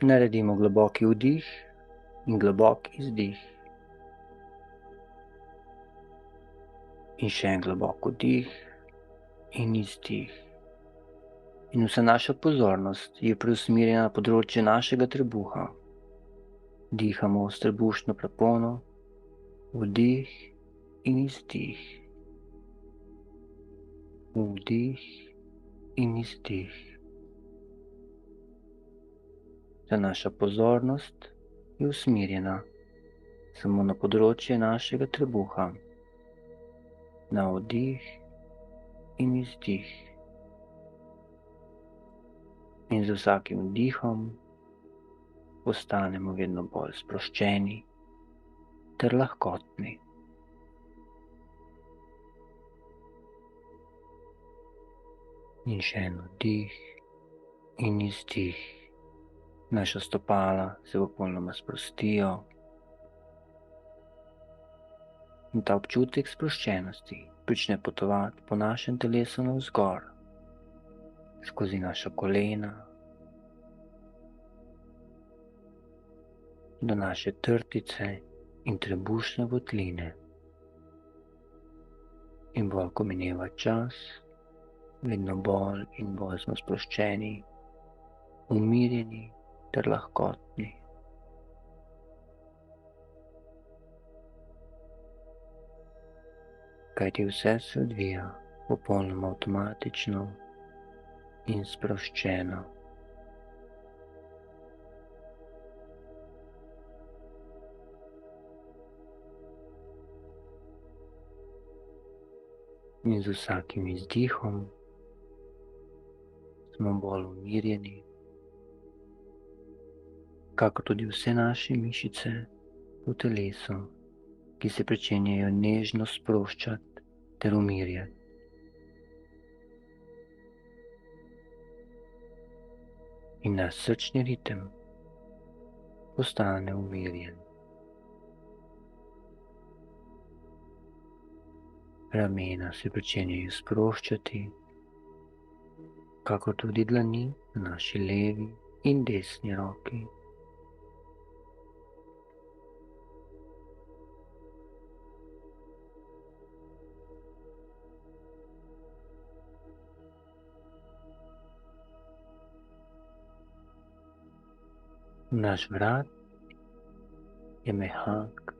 Naredimo globoki vdih in globok izdih. In še en globok vdih in izdih. In vsa naša pozornost je preusmerjena na področje našega trebuha. Dihamo s trebušno prepono, vdih in izdih. Vdih in izdih. Ta naša pozornost je usmerjena samo na področje našega trebuha, na vdih in izdih. In z vsakim vdihom postanemo vedno bolj sproščeni ter lahkotni. In še en vdih in izdih. Naša stopala se popolnoma sprostijo. In ta občutek sproščenosti prične potovati po našem telesu navzgor, skozi naša kolena, do naše trtice in trebušne votline. In bolj ko mineva čas, vedno bolj in bolj smo sproščeni, umirjeni ter lahkotni. Kajti vse se odvija popolnoma avtomatično in sproščeno. In z vsakim izdihom smo bolj umirjeni, kakor tudi vse naše mišice v telesu, ki se pričenjajo nežno sproščati ter umirjati. In naš srčni ritem postane umirjen. Ramena se pričenjajo sproščati, kakor tudi dlani na naši levi in desni roki. Naš vrat je mehak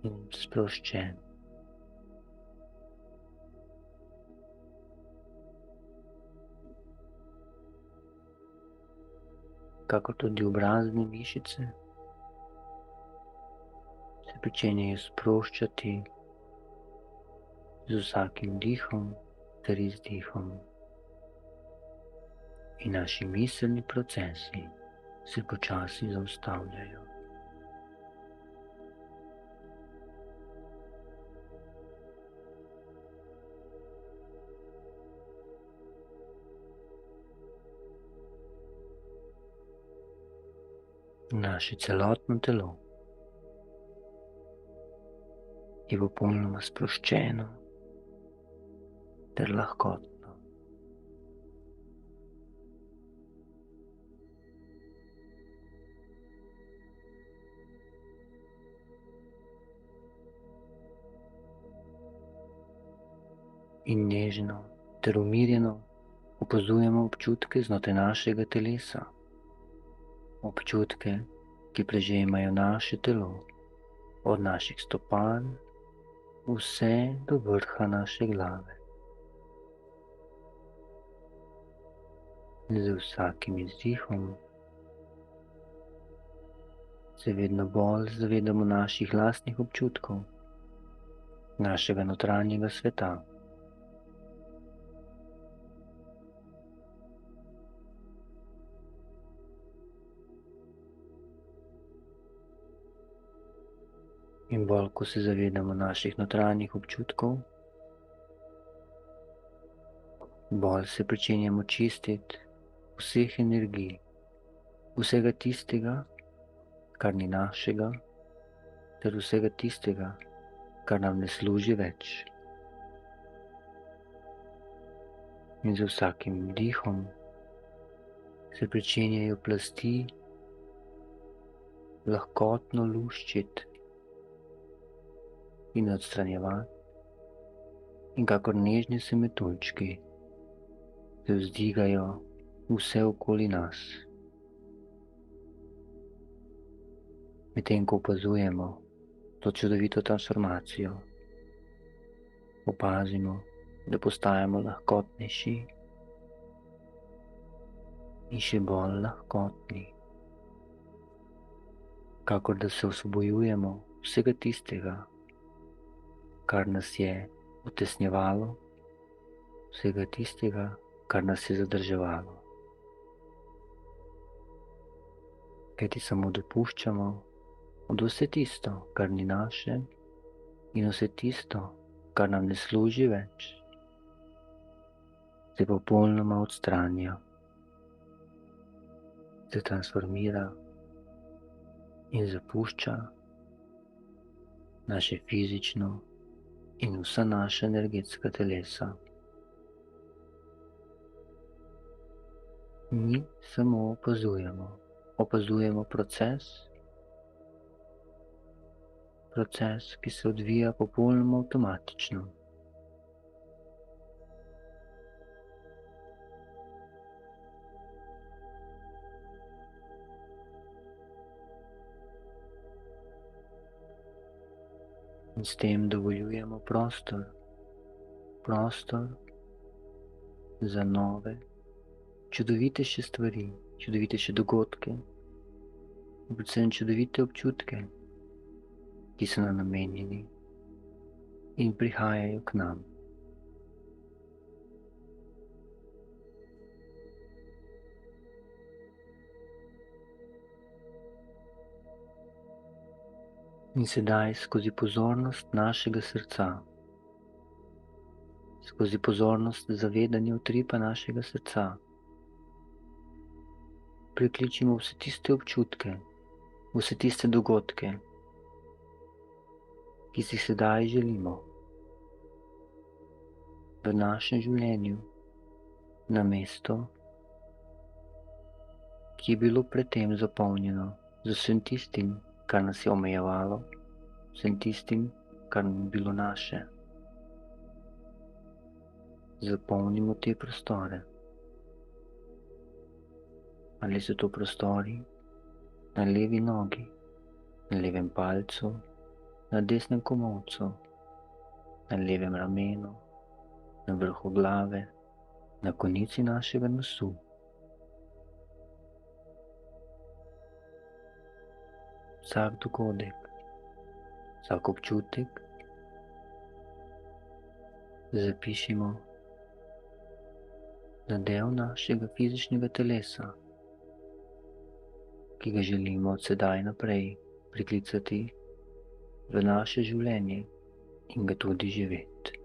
in sproščen. Kakor tudi obrazne mišice se pričenjajo sproščati z vsakim dihom ter izdihom. In naši miselni procesi se počasi zaustavljajo. Naše celotno telo je popolnoma sproščeno ter lahkotno. In nežno ter umirjeno opazujemo občutke znotraj našega telesa. Občutke, ki prežemajo naše telo, od naših stopal vse do vrha naše glave. Z vsakim izdihom se vedno bolj zavedamo naših lastnih občutkov, našega notranjega sveta. In bolj, ko se zavedamo naših notranjih občutkov, bolj se pričenjamo čistiti vseh energij, vsega tistega, kar ni našega, ter vsega tistega, kar nam ne služi več. In z vsakim vdihom se pričenjajo plasti lahkotno luščiti in odstranjevati, in kakor nežni se metuljčki se vzdigajo vse okoli nas. Medtem ko opazujemo to čudovito transformacijo, opazimo, da postajamo lahkotnejši in še bolj lahkotni, kakor da se osvobojujemo vsega tistega, kar nas je utesnjevalo, vsega tistega, kar nas je zadrževalo. Kajti samo dopuščamo, da vse tisto, kar ni naše, in vse tisto, kar nam ne služi več, se popolnoma odstranja, se transformira in zapušča naše fizično in vsa naša energetska telesa. Mi samo opazujemo proces, ki se odvija popolnoma avtomatično. In s tem dovoljujemo prostor za nove, čudovitejše stvari, čudovitejše dogodke, in predvsem čudovite občutke, ki so nam namenjeni in prihajajo k nam. In sedaj skozi pozornost našega srca, skozi pozornost zavedanja utripa našega srca, prekličimo vse tiste občutke, vse tiste dogodke, ki si sedaj želimo v našem življenju na mesto, ki je bilo predtem zapolnjeno z vsem tistim, kar nas je omejevalo, vsem tistim, kar ni bilo naše. Zapolnimo te prostore. Ali so to prostori na levi nogi, na levem palcu, na desnem komolcu, na levem ramenu, na vrhu glave, na konici našega nosu. Vsak dogodek, vsak občutek zapišimo na del našega fizičnega telesa, ki ga želimo od sedaj naprej priklicati v naše življenje in ga tudi živeti.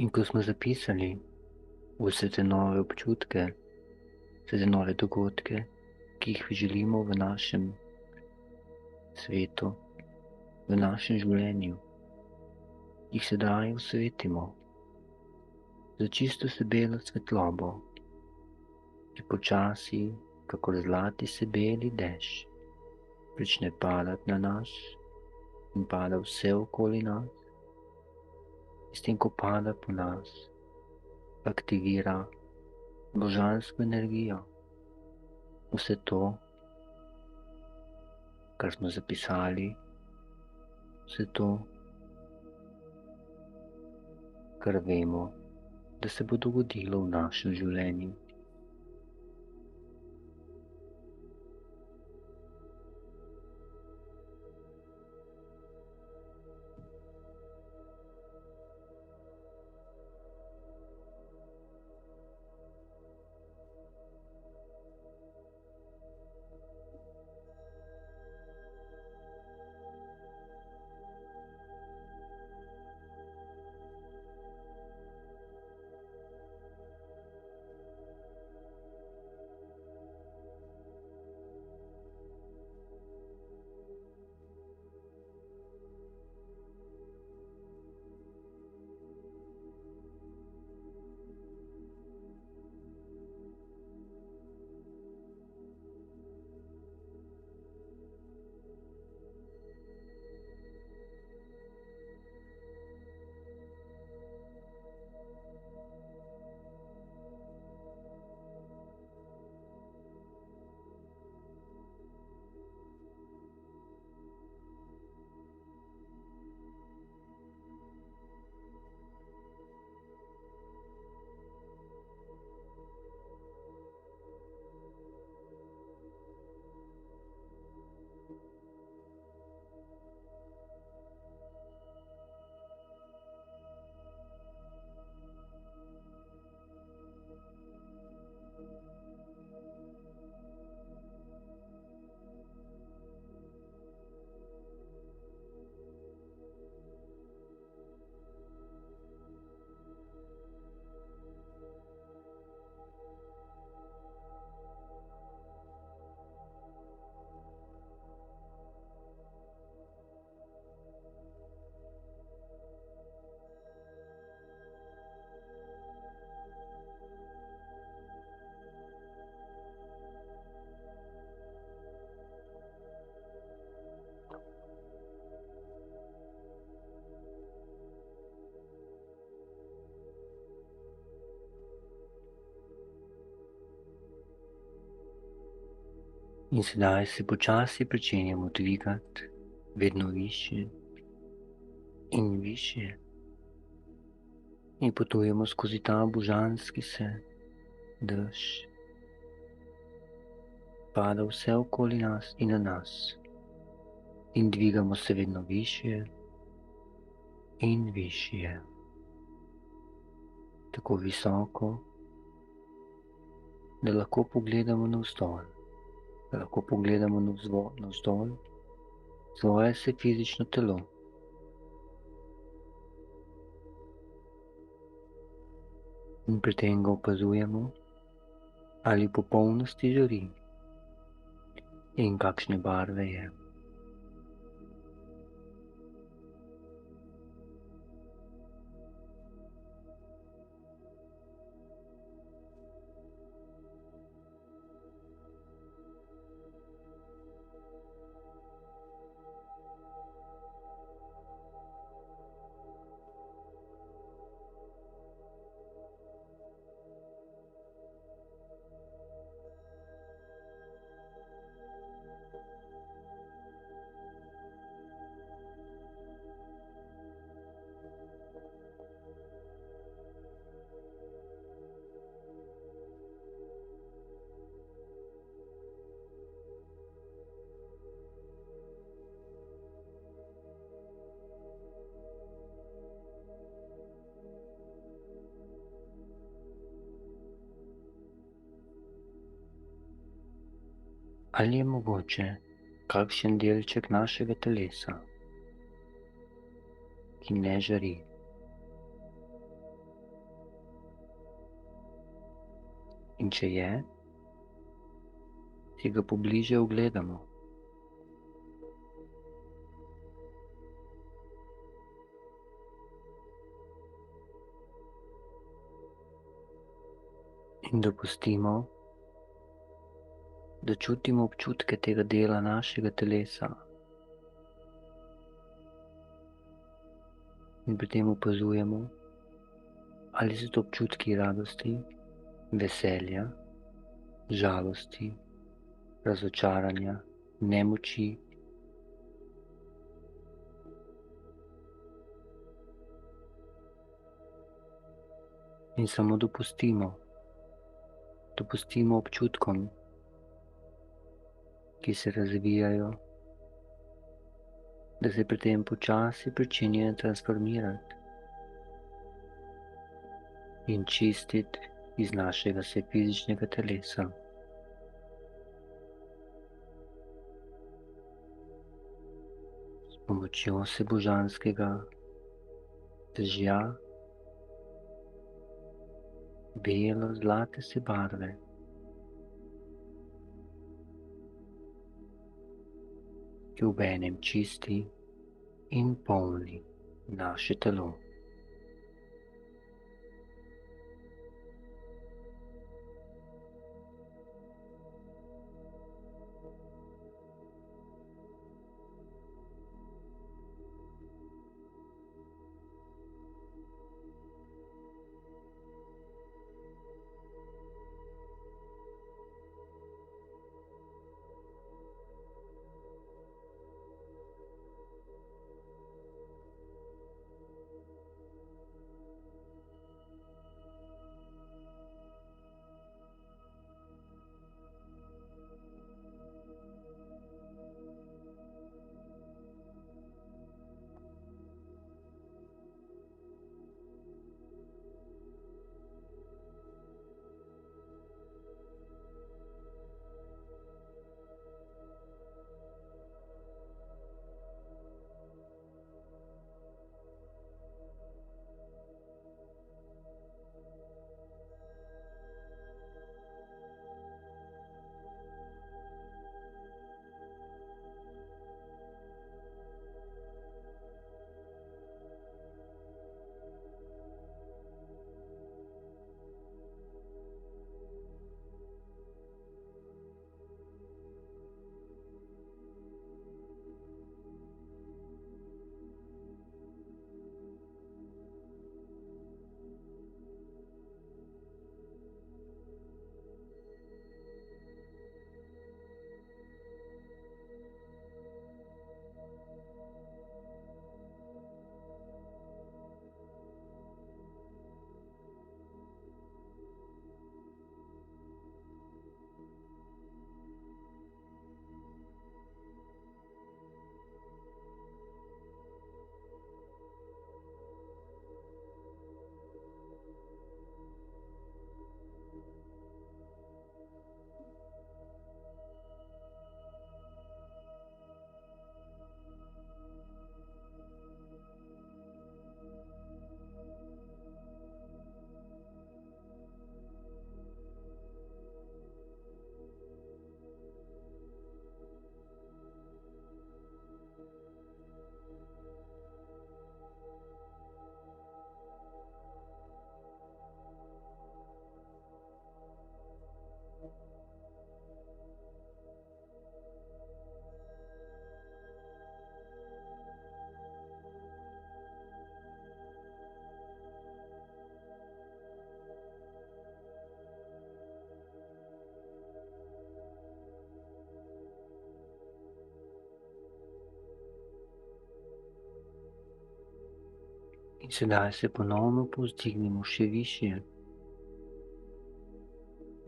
In ko smo zapisali vse te nove občutke, vse te nove dogodke, ki jih želimo v našem svetu, v našem življenju, jih sedaj osvetimo za čisto se belo svetlobo, ki počasi, kakor zlati se beli dež, prične padati na nas in pada vse okoli nas. S tem, ko pada po nas, aktivira božansko energijo. Vse to, kar smo zapisali, vse to, kar vemo, da se bo dogodilo v našem življenju. In sedaj se počasi pričenjamo dvigati vedno više in više. In potujemo skozi ta božanski dež. Pada vse okoli nas in na nas. In dvigamo se vedno više in više. Tako visoko, da lahko pogledamo navzdol. Da lahko pogledamo navzdol svoje fizično telo. In pri tem ga opazujemo, ali v popolnosti žari in kakšne barve je. Ali je mogoče kakšen delček našega telesa, ki ne žari, In če je, si ga pobliže ogledamo. In dopustimo, da čutimo občutke tega dela našega telesa. In pri tem opazujemo, ali so to občutki radosti, veselja, žalosti, razočaranja, nemoči. In samo dopustimo občutkom, ki se razvijajo, da se pri tem počasi pričenjajo transformirati in čistiti iz našega fizičnega telesa. S pomočjo božanskega dežja, belo zlate barve, ki obenem čisti in polni naše telo. In sedaj se ponovno povzdignemo še višje,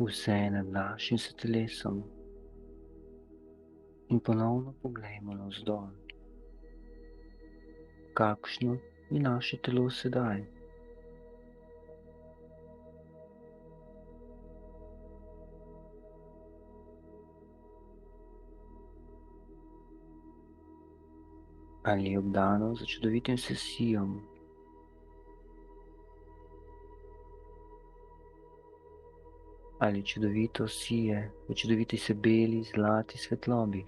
vse nad našim telesom, in ponovno poglejmo navzdol, kakšno je naše telo sedaj. Ali je obdano z čudovitim sesijem, ali čudovito sije v čudoviti se beli, zlati svetlobi.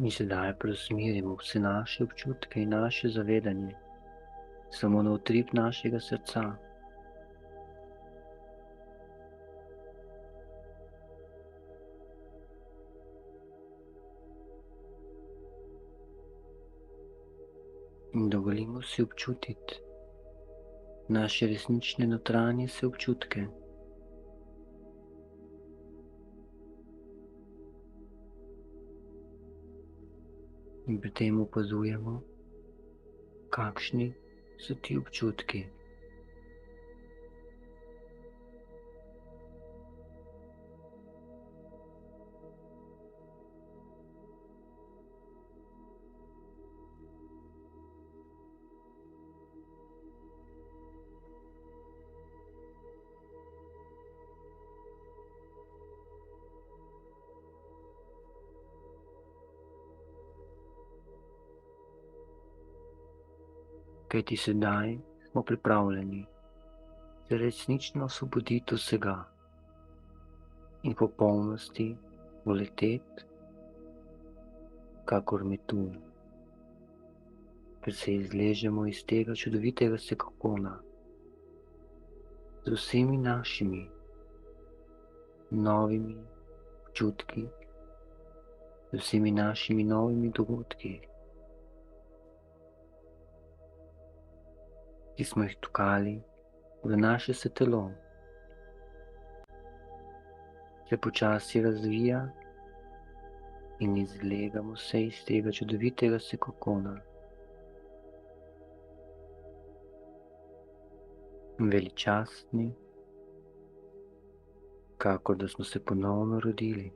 Mi sedaj preusmerimo vse naše občutke in naše zavedanje samo na utrip našega srca. In dovolimo si občutiti naše resnične notranje se občutke. In pri tem opazujemo, kakšni so ti občutki. Kajti sedaj smo pripravljeni se resnično osvoboditi vsega in popolnosti uleteti, kakor metulj, ker se izležemo iz tega čudovitega sekokona z vsemi našimi novimi občutki, z vsemi našimi novimi dogodki, ki smo jih tukali v naše se telo, se počasi razvija in izlegamo se iz tega čudovitega sekokona. Veličastni, kakor da smo se ponovno rodili.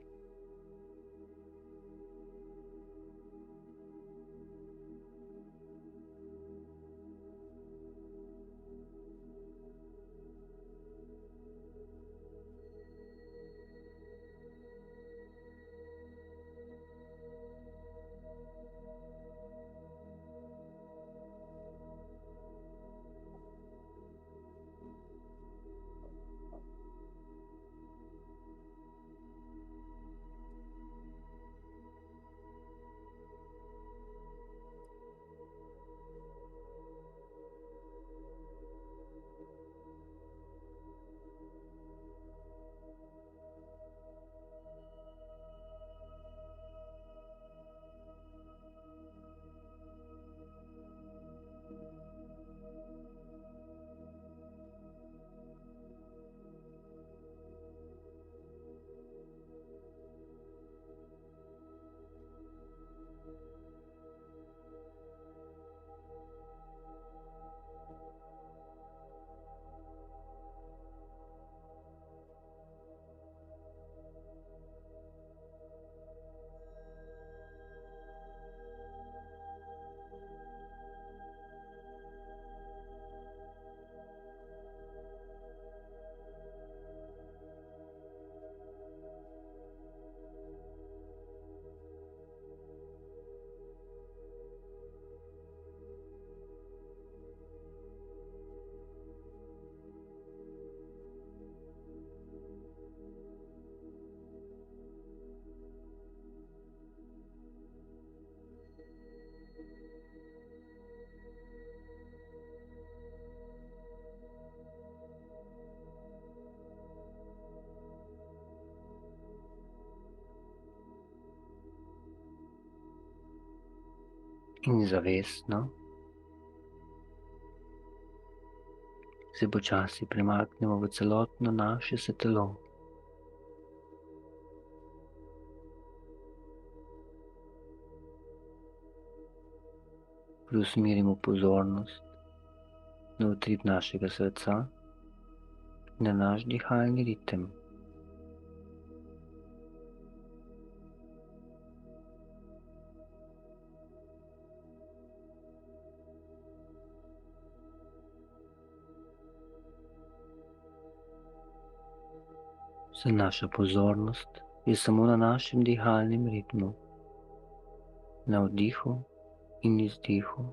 In zavestno se počasi premaknemo v celotno naše telo. Preusmerimo pozornost na utrip našega srca, na naš dihalni ritem. Vsa naša pozornost je samo na našem dihalnem ritmu, na vdihu in izdihu.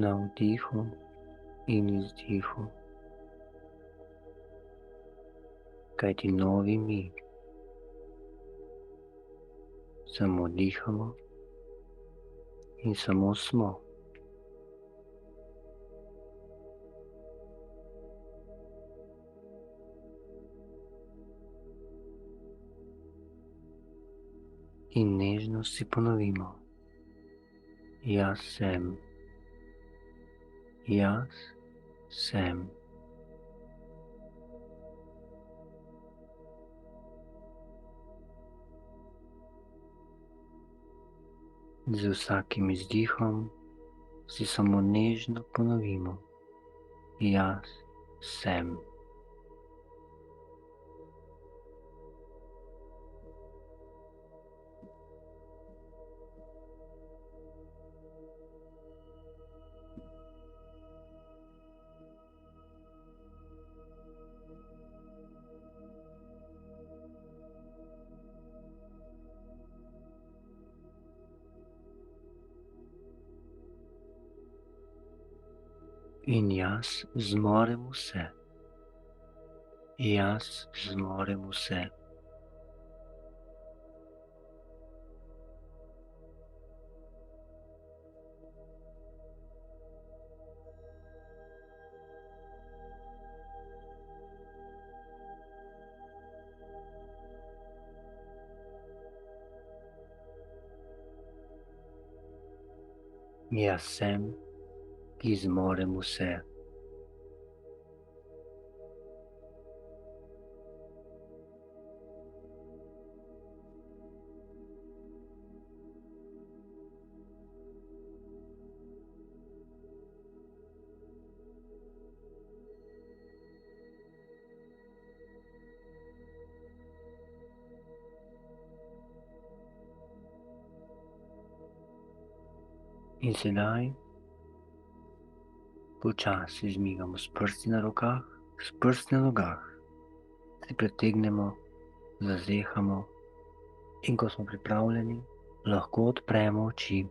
Na vdihu in izdihu. Kajti novi mi samo dihamo in samo smo. In nežno si ponovimo: jaz sem, jaz sem. Z vsakim izdihom si samo nežno ponovimo: jaz sem. In jaz zmorem vse. Jaz zmorem vse. Jaz sem, ki zmorem vse. In sedaj počasi zmigamo s prsti na rokah, s prsti na nogah. Se pretegnemo, zazehamo in ko smo pripravljeni, lahko odpremo oči.